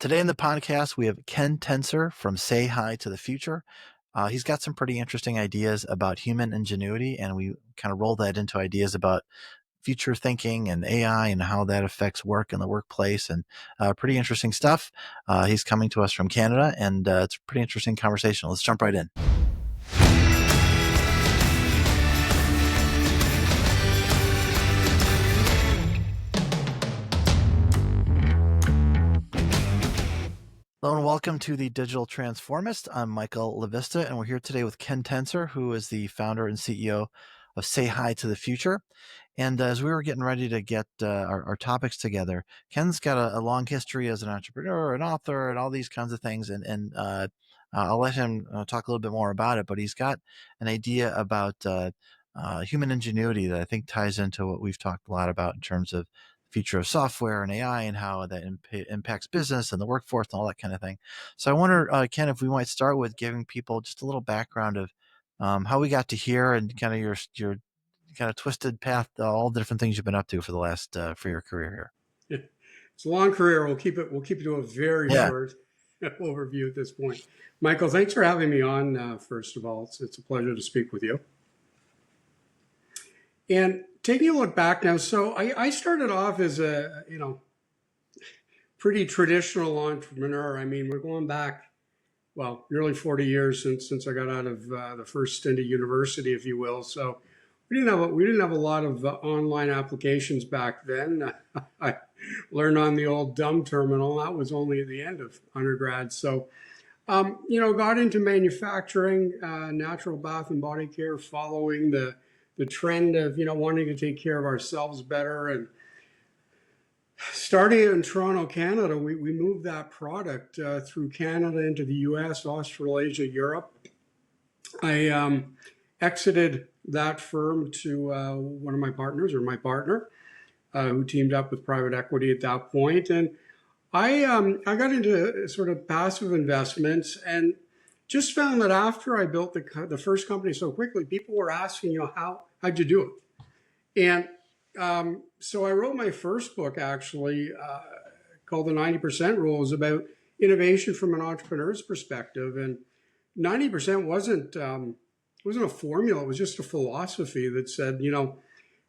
Today in the podcast, we have Ken Tencer from Say Hi to the Future. He's got some pretty interesting ideas about human ingenuity, and we kind of roll that into ideas about future thinking and AI and how that affects work in the workplace, and pretty interesting stuff. He's coming to us from Canada, and it's a pretty interesting conversation. Let's jump right in. Hello and welcome to the Digital Transformist. I'm Michael LaVista, and we're here today with Ken Tencer, who is the founder and CEO of Say Hi to the Future. And as we were getting ready to get our topics together, Ken's got a long history as an entrepreneur, an author, and all these kinds of things. And I'll let him talk a little bit more about it, but he's got an idea about human ingenuity that I think ties into what we've talked a lot about in terms of future of software and AI and how that impacts business and the workforce and all that kind of thing. So I wonder, Ken, if we might start with giving people just a little background of how we got to here and kind of your kind of twisted path, all the different things you've been up to for the last for your career here. It's a long career. We'll keep it to a very short overview at this point. Michael, thanks for having me on. First of all, it's a pleasure to speak with you. And taking a look back now, so I started off as a pretty traditional entrepreneur. I mean, we're going back, well, nearly 40 years since I got out of the first stint at university, if you will. So we didn't have a lot of online applications back then. I learned on the old dumb terminal. That was only at the end of undergrad. So got into manufacturing, natural bath and body care, following the trend of wanting to take care of ourselves better. And starting in Toronto, Canada, we moved that product through Canada into the US, Australasia, Europe. I exited that firm to one of my partners, or my partner, who teamed up with private equity at that point. And I got into sort of passive investments, and just found that after I built the first company so quickly, people were asking, how'd you do it? And so I wrote my first book, actually, called The 90% Rule. It was about innovation from an entrepreneur's perspective. And 90% wasn't a formula. It was just a philosophy that said,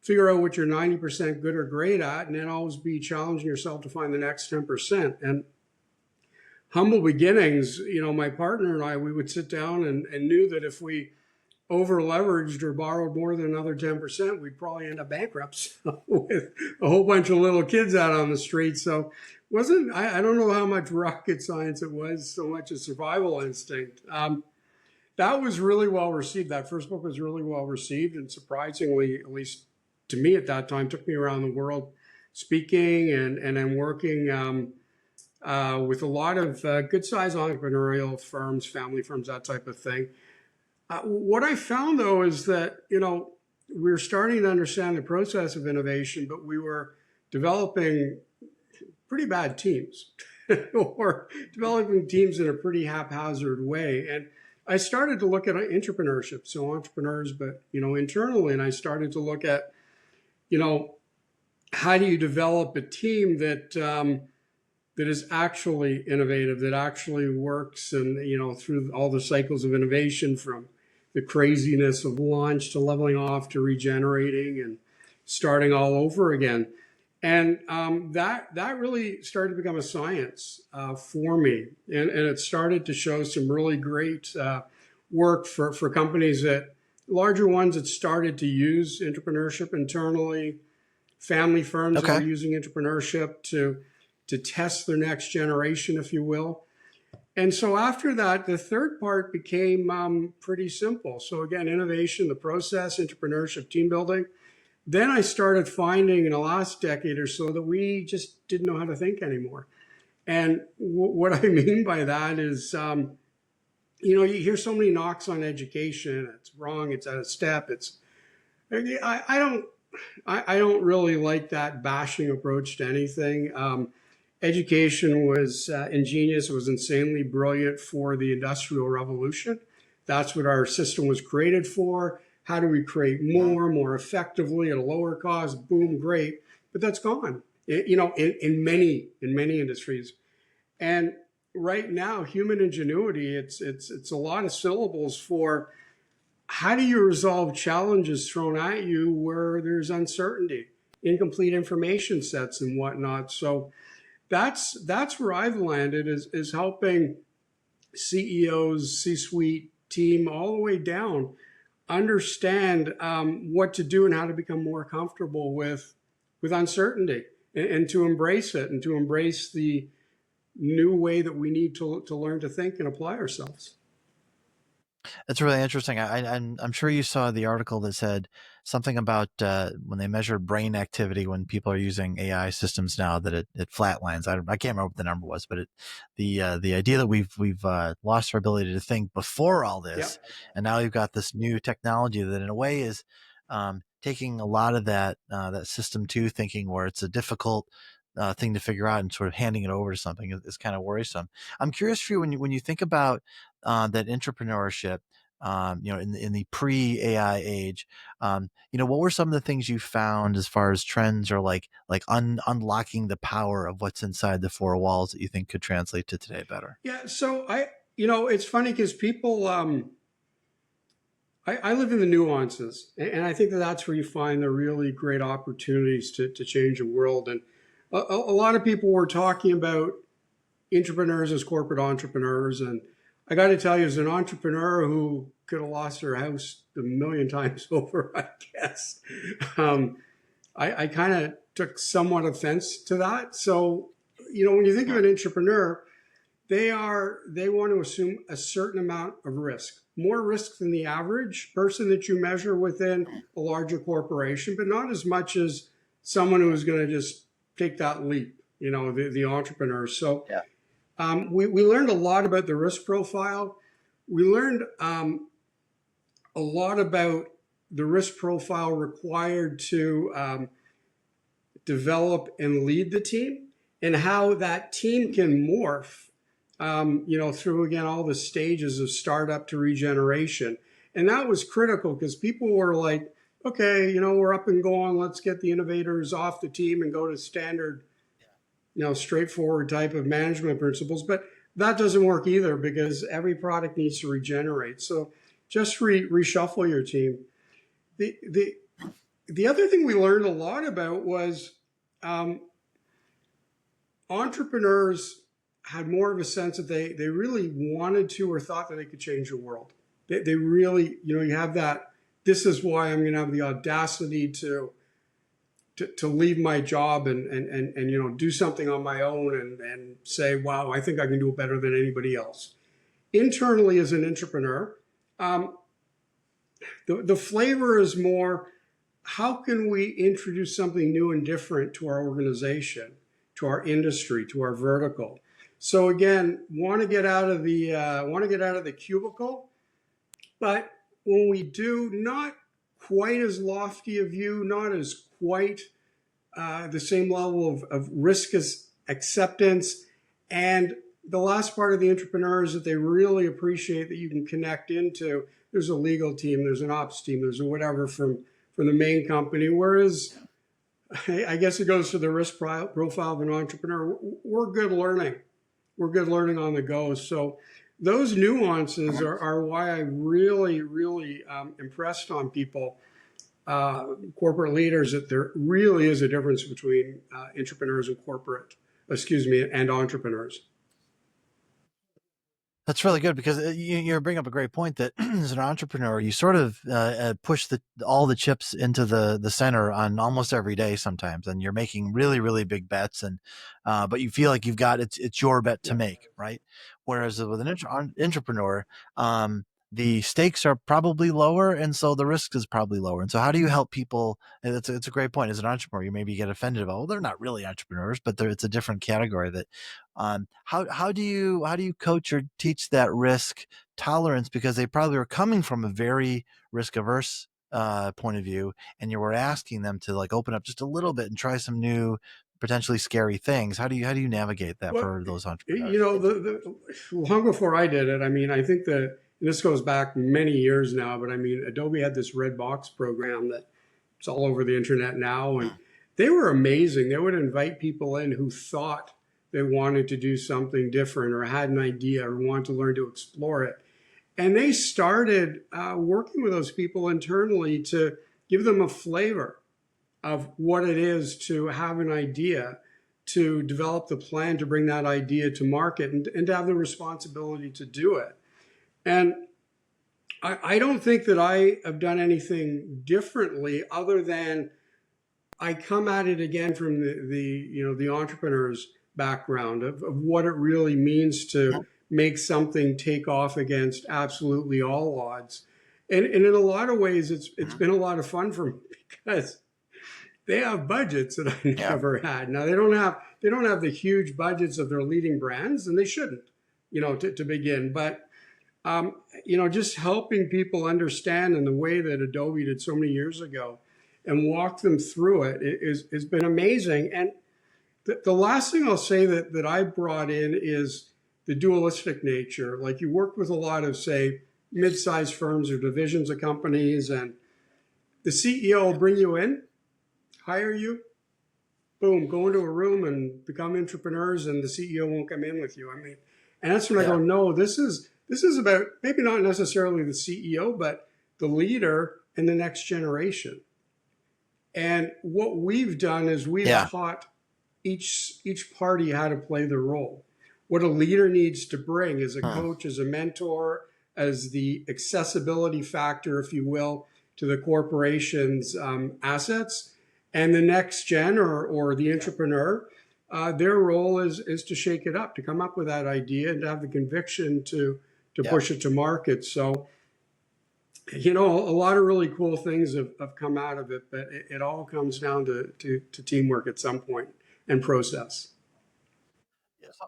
figure out what you're 90% good or great at, and then always be challenging yourself to find the next 10%. And humble beginnings, my partner and I, we would sit down and knew that if we over leveraged or borrowed more than another 10%, we'd probably end up bankrupt with a whole bunch of little kids out on the street. So I don't know how much rocket science it was, so much a survival instinct. That was really well received. That first book was really well received, and surprisingly, at least to me at that time, took me around the world speaking and then working with a lot of good-sized entrepreneurial firms, family firms, that type of thing. What I found, though, is that, we were starting to understand the process of innovation, but we were developing pretty bad teams or developing teams in a pretty haphazard way. And I started to look at entrepreneurship, so entrepreneurs, but, internally, and I started to look at, how do you develop a team that is actually innovative, that actually works, and through all the cycles of innovation, from the craziness of launch to leveling off to regenerating and starting all over again. And that really started to become a science for me, and it started to show some really great work for companies, that larger ones that started to use entrepreneurship internally, family firms that were using entrepreneurship to test their next generation, if you will. And so after that, the third part became pretty simple. So again, innovation, the process, entrepreneurship, team building. Then I started finding in the last decade or so that we just didn't know how to think anymore. And what I mean by that is, you hear so many knocks on education. It's wrong. It's out of step. I don't really like that bashing approach to anything. Education was ingenious. It was insanely brilliant for the Industrial Revolution. That's what our system was created for. How do we create more effectively at a lower cost? Boom, great. But that's gone. In many industries. And right now, human ingenuity, it's a lot of syllables for how do you resolve challenges thrown at you where there's uncertainty, incomplete information sets and whatnot. So that's where I've landed is helping CEOs, C-suite team, all the way down, understand what to do and how to become more comfortable with uncertainty, and to embrace it, and to embrace the new way that we need to learn to think and apply ourselves. It's really interesting. I'm sure you saw the article that said something about when they measured brain activity when people are using AI systems now that it flatlines. I can't remember what the number was, but the idea that we've lost our ability to think before all Yeah. this, and now you've got this new technology that in a way is taking a lot of that system two thinking where it's a difficult thing to figure out and sort of handing it over to something is kind of worrisome. I'm curious for you when you think about that entrepreneurship, in the pre AI age, what were some of the things you found as far as trends or like unlocking the power of what's inside the four walls that you think could translate to today better? Yeah. So it's funny because people, I live in the nuances, and I think that that's where you find the really great opportunities to change the world. And a lot of people were talking about entrepreneurs as corporate entrepreneurs. And I got to tell you, as an entrepreneur who could have lost their house a million times over, I guess, I kind of took somewhat offense to that. So, when you think of an entrepreneur, they want to assume a certain amount of risk, more risk than the average person that you measure within a larger corporation, but not as much as someone who is going to just take that leap, the entrepreneur. So Yeah. we learned a lot about the risk profile. We learned a lot about the risk profile required to develop and lead the team, and how that team can morph, through again all the stages of startup to regeneration. And that was critical because people were like, okay, we're up and going. Let's get the innovators off the team and go to standard, straightforward type of management principles. But that doesn't work either because every product needs to regenerate. So just reshuffle your team. The other thing we learned a lot about was entrepreneurs had more of a sense that they really wanted to or thought that they could change the world. They really, you have that, this is why I'm going to have the audacity to leave my job and do something on my own and say, wow, I think I can do it better than anybody else. Internally as an entrepreneur, the flavor is more, how can we introduce something new and different to our organization, to our industry, to our vertical? So again, want to get out of the cubicle, but when we do, not quite as lofty a view, not as quite the same level of risk as acceptance. And the last part of the entrepreneur is that they really appreciate that you can connect into, there's a legal team, there's an ops team, there's a whatever from the main company. Whereas I guess it goes to the risk profile of an entrepreneur. We're good learning. We're good learning on the go. So those nuances are why I really, really impressed on people, corporate leaders, that there really is a difference between entrepreneurs and entrepreneurs. That's really good because you bring up a great point that as an entrepreneur, you sort of push all the chips into the center on almost every day sometimes, and you're making really really big bets, and but you feel like you've got it's your bet to Yeah. make, right? Whereas with an entrepreneur, the stakes are probably lower, and so the risk is probably lower. And so, how do you help people? And it's a great point. As an entrepreneur, you maybe get offended about, well, they're not really entrepreneurs, but it's a different category that how do you coach or teach that risk tolerance, because they probably are coming from a very risk averse point of view, and you were asking them to like open up just a little bit and try some new, potentially scary things. How do you navigate that Well, for those entrepreneurs? the long before I did it, I mean, I think that, and this goes back many years now, but I mean, Adobe had this red box program that it's all over the internet now, and they were amazing. They would invite people in who thought they wanted to do something different or had an idea or wanted to learn to explore it. And they started working with those people internally to give them a flavor of what it is to have an idea, to develop the plan to bring that idea to market, and to have the responsibility to do it. And I don't think that I have done anything differently other than I come at it again from the entrepreneur's background of what it really means to make something take off against absolutely all odds. And in a lot of ways, it's been a lot of fun for me because they have budgets that I Yeah. never had. Now they don't have the huge budgets of their leading brands, and they shouldn't, to begin. But just helping people understand in the way that Adobe did so many years ago and walk them through it has been amazing. And the last thing I'll say that I brought in is the dualistic nature. Like, you work with a lot of, say, mid-sized firms or divisions of companies, and the CEO will bring you in, hire you, boom, go into a room and become entrepreneurs, and the CEO won't come in with you. I mean, and that's when I go, no, this is about maybe not necessarily the CEO, but the leader and the next generation. And what we've done is we've taught each party how to play their role, what a leader needs to bring as a coach, as a mentor, as the accessibility factor, if you will, to the corporation's assets. And the next gen or the entrepreneur, their role is to shake it up, to come up with that idea and to have the conviction to push it to market. So, a lot of really cool things have come out of it, but it all comes down to teamwork at some point and process. Yeah, so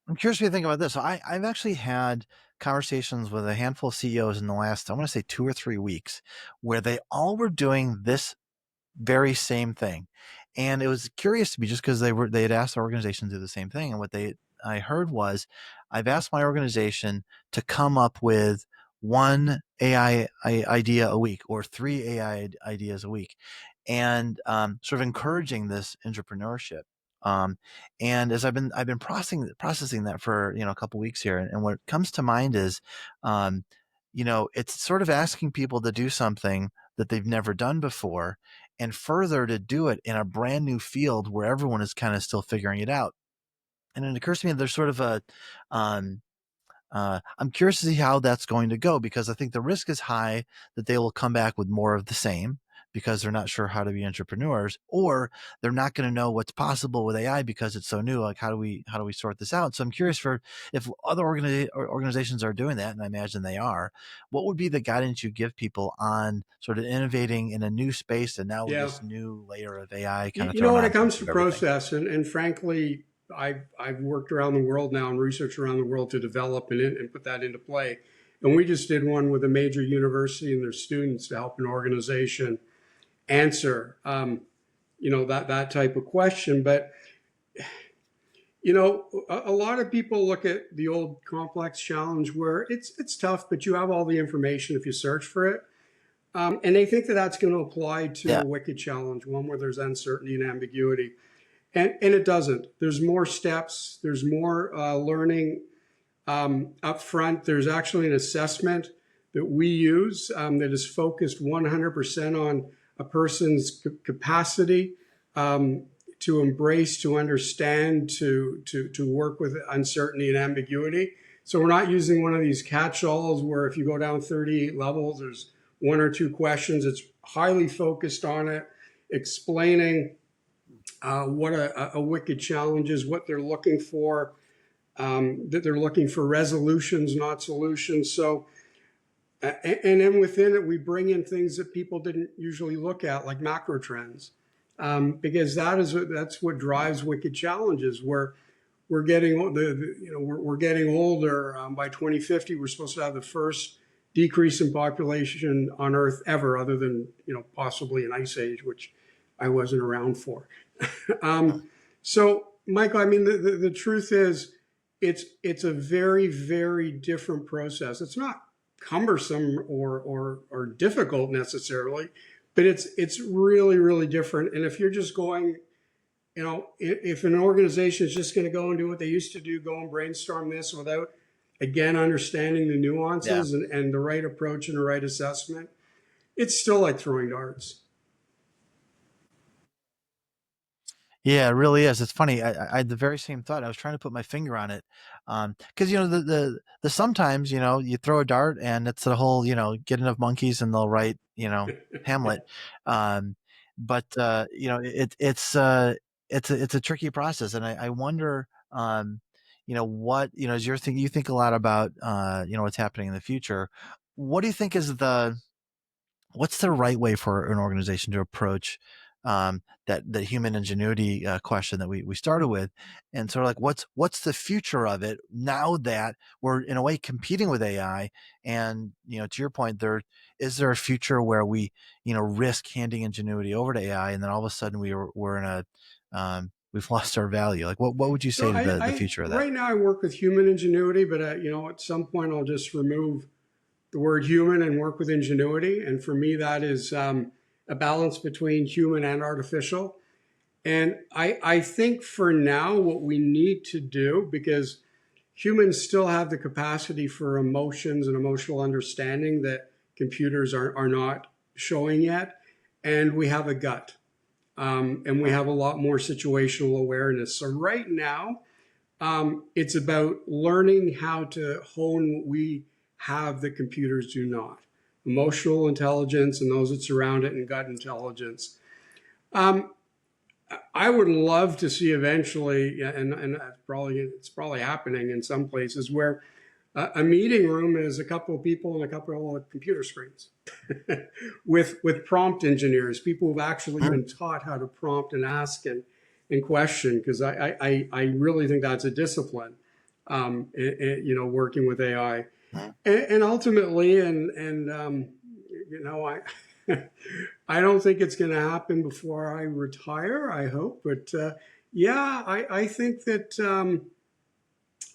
I'm curious what you think about this. So I've actually had conversations with a handful of CEOs in the last, I want to say 2 or 3 weeks, where they all were doing this very same thing. And it was curious to me just because they had asked the organization to do the same thing. And what I heard was, I've asked my organization to come up with one AI idea a week or 3 AI ideas a week, and sort of encouraging this entrepreneurship. Um, and as I've been processing that for a couple of weeks here, and what comes to mind is, it's sort of asking people to do something that they've never done before, and further to do it in a brand new field where everyone is kind of still figuring it out. And it occurs to me that there's sort of um, I'm curious to see how that's going to go, because I think the risk is high that they will come back with more of the same because they're not sure how to be entrepreneurs, or they're not going to know what's possible with AI because it's so new. Like, how do we sort this out? So I'm curious for if other organizations are doing that, and I imagine they are. What would be the guidance you give people on sort of innovating in a new space, and now with Yeah. this new layer of AI kind of You know, thrown when on it top comes to of everything? process, and frankly, I've worked around the world now and researched around the world to develop and put that into play. And we just did one with a major university and their students to help an organization answer, that type of question. But a lot of people look at the old complex challenge where it's tough, but you have all the information if you search for it. And they think that that's going to apply to Yeah. a wicked challenge, one where there's uncertainty and ambiguity. And it doesn't. There's more steps. There's more learning up front. There's actually an assessment that we use that is focused 100% on a person's capacity to embrace, to understand, to work with uncertainty and ambiguity. So we're not using one of these catch-alls where if you go down 38 levels, there's 1 or 2 questions. It's highly focused on it, explaining what a wicked challenge is, what they're looking for, that they're looking for resolutions, not solutions. So, and then within it, we bring in things that people didn't usually look at, like macro trends, because that's what drives wicked challenges. Where we're getting we're getting older. By 2050, we're supposed to have the first decrease in population on Earth ever, other than possibly an ice age, which I wasn't around for. So, Michael, I mean, the truth is, it's a very, very different process. It's not cumbersome or difficult necessarily, but it's really, really different. And if you're just going if an organization is just going to go and do what they used to do, go and brainstorm this without, again, understanding the Yeah. nuances and the right approach and the right assessment, it's still like throwing darts. Yeah, it really is. It's funny. I had the very same thought. I was trying to put my finger on it, because the sometimes you throw a dart and it's the whole get enough monkeys and they'll write Hamlet, um, but it's a tricky process, and I wonder what as you think a lot about what's happening in the future. What do you think is what's the right way for an organization to approach that human ingenuity question that we started with, and sort of like what's the future of it now that we're in a way competing with AI, and to your point, is there a future where we risk handing ingenuity over to AI, and then all of a sudden we're in a we've lost our value? Like what would you No, say to the future of that? right now I work with human ingenuity, but at some point I'll just remove the word human and work with ingenuity. And for me, that is a balance between human and artificial. And I think for now, what we need to do, because humans still have the capacity for emotions and emotional understanding that computers are not showing yet, and we have a gut. And we have a lot more situational awareness. So right now, it's about learning how to hone what we have that computers do not: emotional intelligence and those that surround it, and gut intelligence. Um, I would love to see eventually, and it's probably happening in some places, where a meeting room is a couple of people and a couple of computer screens with prompt engineers, people who've actually been taught how to prompt and ask and question, because I really think that's a discipline, working with AI. And ultimately, I I don't think it's going to happen before I retire, I hope. But yeah, I think that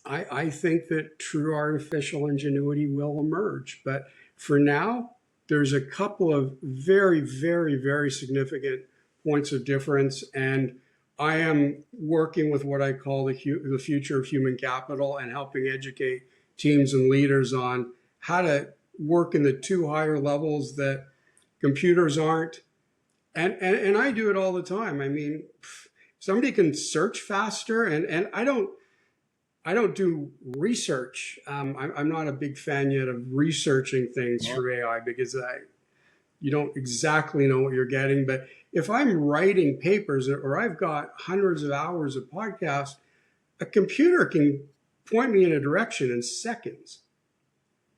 I think that true artificial ingenuity will emerge. But for now, there's a couple of very, very, very significant points of difference. And I am working with what I call the future of human capital, and helping educate teams and leaders on how to work in the two higher levels that computers aren't. And I do it all the time. I mean, somebody can search faster, and I don't do research. I'm not a big fan yet of researching things through AI, because you don't exactly know what you're getting. But if I'm writing papers, or I've got hundreds of hours of podcasts, a computer can point me in a direction in seconds.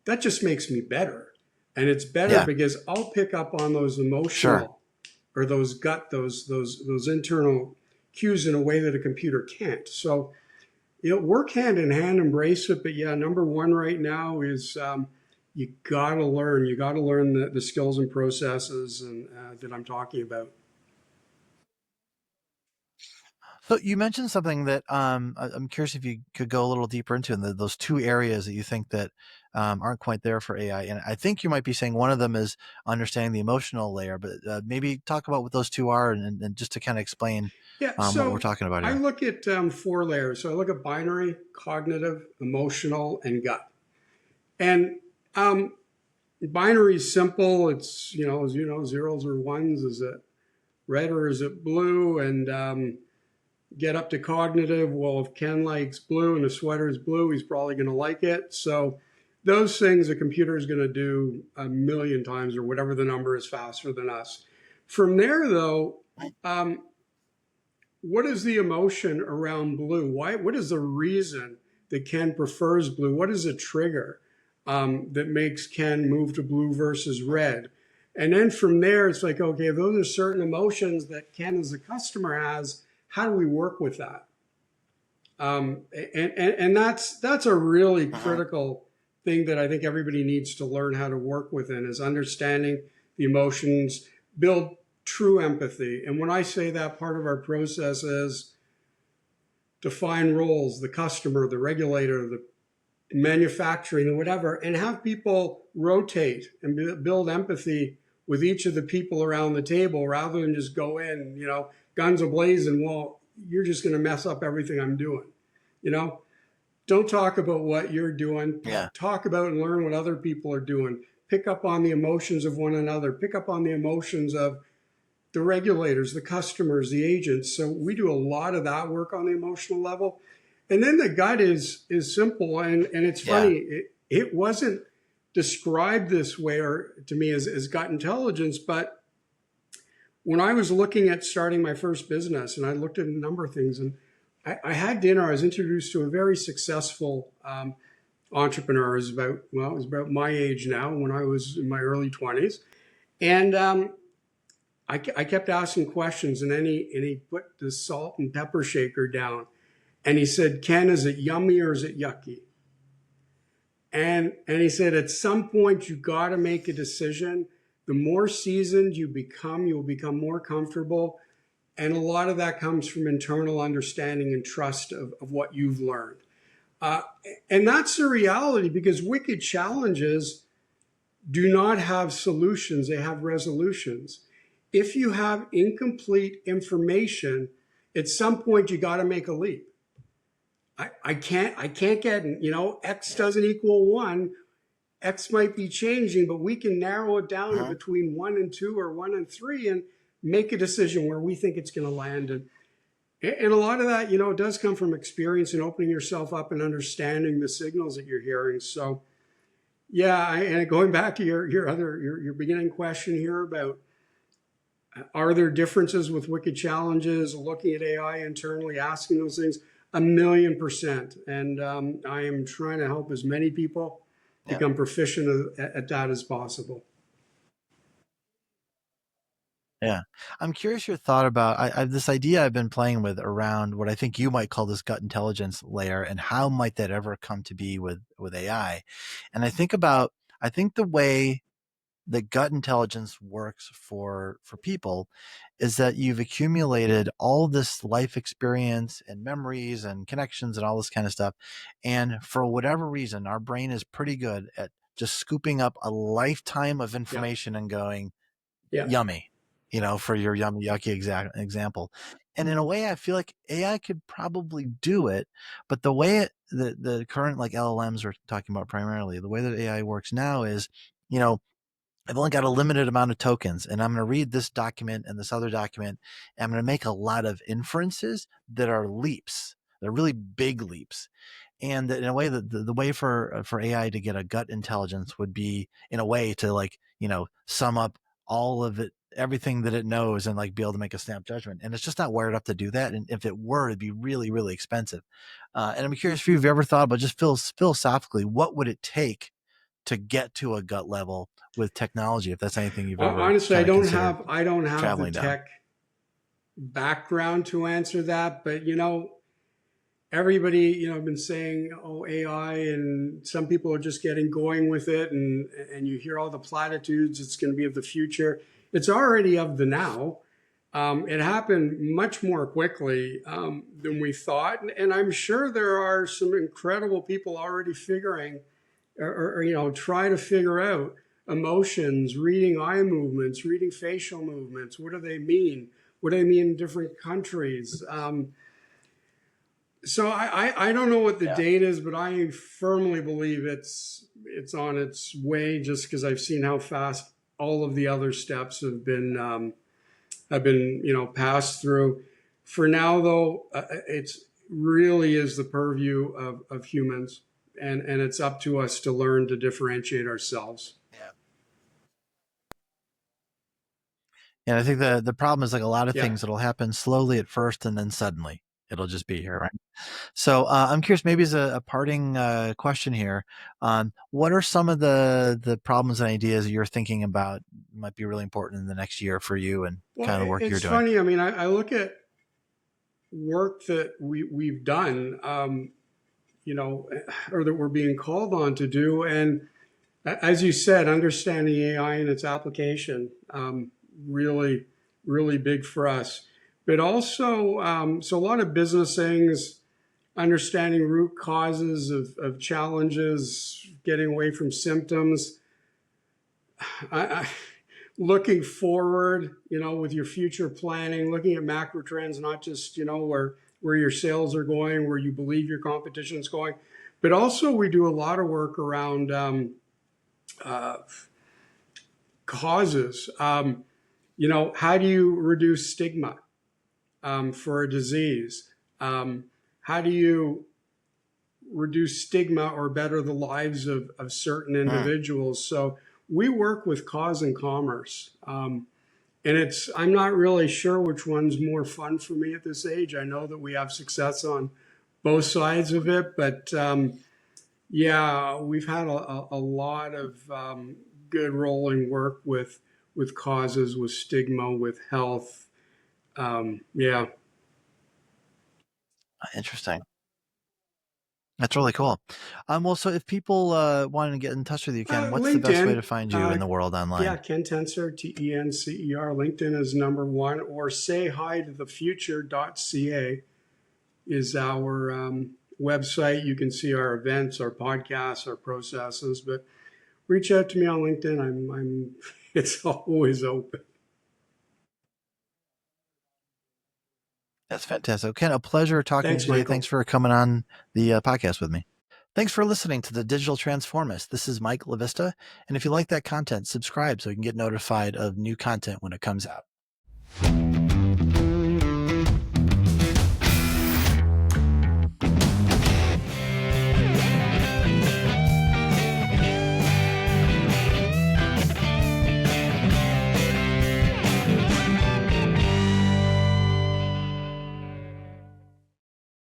That just makes me better. And it's better Yeah, because I'll pick up on those sure. emotional, or those internal cues in a way that a computer can't. So work hand in hand, embrace it. But yeah, number one right now is you got to learn. You got to learn the skills and processes and that I'm talking about. So you mentioned something that I'm curious if you could go a little deeper into, in those two areas that you think that aren't quite there for AI. And I think you might be saying one of them is understanding the emotional layer, but maybe talk about what those two are, and just to kind of explain Yeah. what we're So talking about I here. look at four layers. So I look at binary, cognitive, emotional, and gut. And binary is simple. It's zeros or ones. Is it red or is it blue? And get up to cognitive. Well, if Ken likes blue and the sweater is blue, he's probably going to like it. So those things a computer is going to do a million times, or whatever the number is, faster than us. From there, though, um, what is the emotion around blue? Why? What is the reason that Ken prefers blue? What is a trigger that makes Ken move to blue versus red? And then from there, it's like, okay, those are certain emotions that Ken as a customer has. How do we work with that? And that's a really Mhm. critical thing that I think everybody needs to learn how to work within, is understanding the emotions, build true empathy. And when I say that, part of our process is define roles: the customer, the regulator, the manufacturing, or whatever, and have people rotate and build empathy with each of the people around the table, rather than just go in, guns ablazing. Well, you're just going to mess up everything I'm doing. You know, don't talk about what you're doing. Yeah. Talk about and learn what other people are doing. Pick up on the emotions of one another. Pick up on the emotions of the regulators, the customers, the agents. So we do a lot of that work on the emotional level. And then the gut is simple, and it's Yeah. funny. It wasn't described this way or to me as gut intelligence, but when I was looking at starting my first business, and I looked at a number of things, and I had dinner. I was introduced to a very successful entrepreneur. It was about my age now, when I was in my early 20s, and I kept asking questions, and then he put the salt and pepper shaker down, and he said, "Ken, is it yummy or is it yucky?" And he said, at some point, you got to make a decision. The more seasoned you become, you'll become more comfortable. And a lot of that comes from internal understanding and trust of what you've learned. Uh, and that's the reality, because wicked challenges do not have solutions, they have resolutions. If you have incomplete information, at some point you got to make a leap. I can't get, X Yeah. doesn't equal one. X might be changing, but we can narrow it down to Uh-huh. between 1 and 2 or 1 and 3 and make a decision where we think it's going to land. And a lot of that, does come from experience and opening yourself up and understanding the signals that you're hearing. So, yeah, and going back to your beginning question here about are there differences with wicked challenges, looking at AI internally, asking those things, 1,000,000%. And I am trying to help as many people Yeah. become proficient at that as possible. Yeah. I'm curious your thought about this idea I've been playing with around what I think you might call this gut intelligence layer, and how might that ever come to be with AI. And I think the way the gut intelligence works for people is that you've accumulated all this life experience and memories and connections and all this kind of stuff. And for whatever reason, our brain is pretty good at just scooping up a lifetime of Yeah. information and going, Yeah. yummy, for your yummy yucky example. And in a way, I feel like AI could probably do it, but the way the current like LLMs we're talking about primarily, the way that AI works now is, you know, I've only got a limited amount of tokens, and I'm going to read this document and this other document, and I'm going to make a lot of inferences that are leaps. They're really big leaps. And in a way, the way for AI to get a gut intelligence would be in a way to, like, sum up all of it, everything that it knows, and like be able to make a snap judgment. And it's just not wired up to do that. And if it were, it'd be really, really expensive. And I'm curious if you've ever thought about, just philosophically, what would it take to get to a gut level with technology, if that's anything you've ever Honestly, kind of considered I don't have the traveling down. tech background to answer that, but everybody, have been saying, oh, AI, and some people are just getting going with it, and you hear all the platitudes. It's going to be of the future. It's already of the now. It happened much more quickly than we thought, and I'm sure there are some incredible people already figuring, or try to figure out emotions, reading eye movements, reading facial movements. What do they mean? What do they mean in different countries? So I don't know what the Yeah. date is, but I firmly believe it's on its way, just because I've seen how fast all of the other steps have been passed through. For now, though, it's really is the purview of humans, and it's up to us to learn to differentiate ourselves. Yeah. And I think the problem is, like, a lot of Yeah. things, it'll happen slowly at first, and then suddenly it'll just be here, right? So I'm curious, maybe as a parting question here, what are some of the problems and ideas that you're thinking about might be really important in the next year for you and Well, kind of the work you're it's doing? funny. I mean, I look at work that we've done, or that we're being called on to do, and as you said, understanding AI and its application, really, really big for us. But also, so a lot of business things, understanding root causes of challenges, getting away from symptoms. I, looking forward, with your future planning, looking at macro trends, not just, where your sales are going, where you believe your competition is going, but also we do a lot of work around uh, causes. How do you reduce stigma for a disease? How do you reduce stigma or better the lives of certain Mm. individuals? So we work with cause and commerce. And I'm not really sure which one's more fun for me at this age. I know that we have success on both sides of it, but yeah, we've had a lot of good rolling work with causes, with stigma, with health. Yeah. Interesting. That's really cool. Well, so if people want to get in touch with you, Ken, what's the best way to LinkedIn. find you in the world Yeah, online? Ken Tencer, Tencer. LinkedIn is number one, or say hi to the future.ca is our website. You can see our events, our podcasts, our processes, but reach out to me on LinkedIn. It's always open. That's fantastic. Ken, a pleasure talking to Thanks, you today. Thanks Michael. for coming on the podcast with me. Thanks for listening to the Digital Transformist. This is Mike LaVista. And if you like that content, subscribe so you can get notified of new content when it comes out.